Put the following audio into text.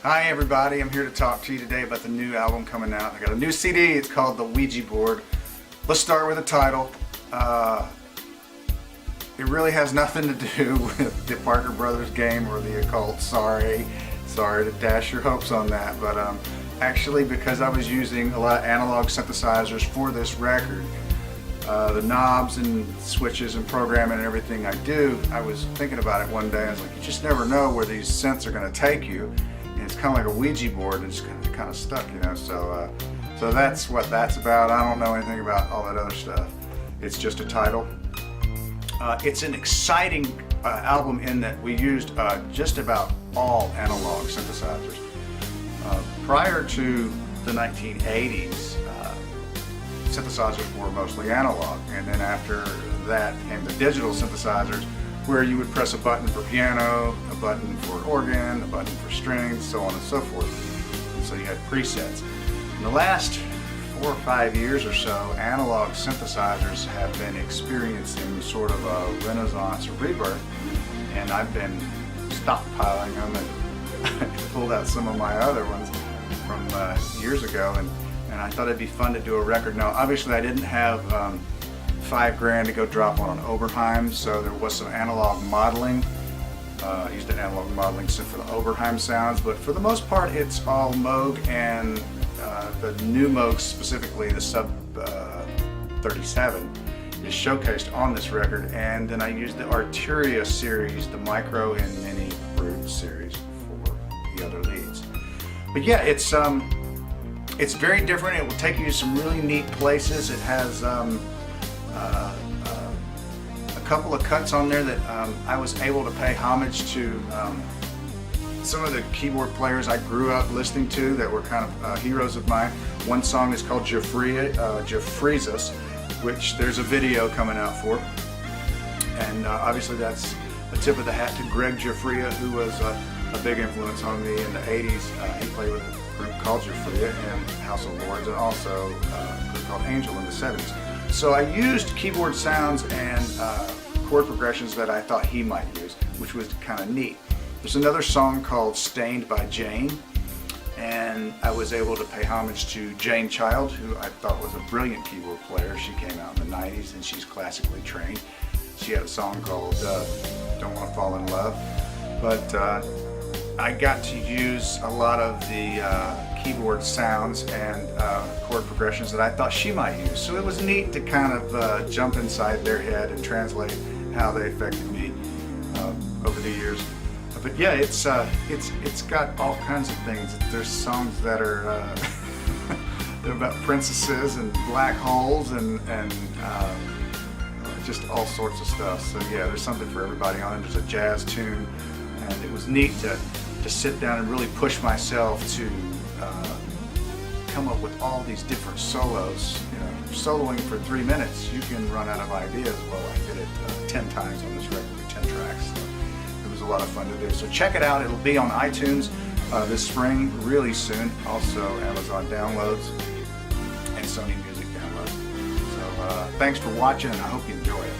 Hi everybody, I'm here to talk to you today about the new album coming out. I got a new CD, it's called the Ouija Board. Let's start with the title. It really has nothing to do with the Parker Brothers game or the occult. Sorry to dash your hopes on that, but actually because I was using a lot of analog synthesizers for this record, the knobs and switches and programming and everything I do, I was thinking about it one day. I was like, you just never know where these synths are going to take you. And it's kind of like a Ouija board, and it's kind of stuck, you know. So that's what that's about. I don't know anything about all that other stuff. It's just a title. It's an exciting album in that we used just about all analog synthesizers. Prior to the 1980s, synthesizers were mostly analog, and then after that came the digital synthesizers, where you would press a button for piano, a button for organ, a button for strings, so on and so forth. And so you had presets. In the last 4 or 5 years or so, analog synthesizers have been experiencing sort of a renaissance or rebirth, and I've been stockpiling them and pulled out some of my other ones from years ago, and I thought it'd be fun to do a record. Now obviously I didn't have $5 grand to go drop on an Oberheim, so there was some analog modeling. I used an analog modeling synth for the Oberheim sounds, but for the most part it's all Moog, and the new Moog, specifically the Sub 37, is showcased on this record. And then I used the Arturia series, the Micro and Mini Brute series for the other leads. But yeah, it's very different. It will take you to some really neat places. It has a couple of cuts on there that I was able to pay homage to some of the keyboard players I grew up listening to that were kind of heroes of mine. One song is called Jeffreezus, which there's a video coming out for. And obviously that's a tip of the hat to Greg Giuffria, who was a big influence on me in the 80s. He played with a group called Giuffria and House of Lords, and also a group called Angel in the 70s. So I used keyboard sounds and chord progressions that I thought he might use, which was kind of neat. There's another song called Stained by Jane, and I was able to pay homage to Jane Child, who I thought was a brilliant keyboard player. She came out in the 90s and she's classically trained. She had a song called Don't Want to Fall in Love. But I got to use a lot of the keyboard sounds and chord progressions that I thought she might use. So it was neat to kind of jump inside their head and translate how they affected me over the years. But yeah, it's got all kinds of things. There's songs that are they're about princesses and black holes and just all sorts of stuff. So yeah, there's something for everybody on it. There's a jazz tune, and it was neat to sit down and really push myself to come up with all these different solos. You know, soloing for 3 minutes, you can run out of ideas. Well, I did it 10 times on this record, 10 tracks. So it was a lot of fun to do. So check it out. It'll be on iTunes this spring, really soon. Also Amazon downloads and Sony Music downloads. So thanks for watching, and I hope you enjoy it.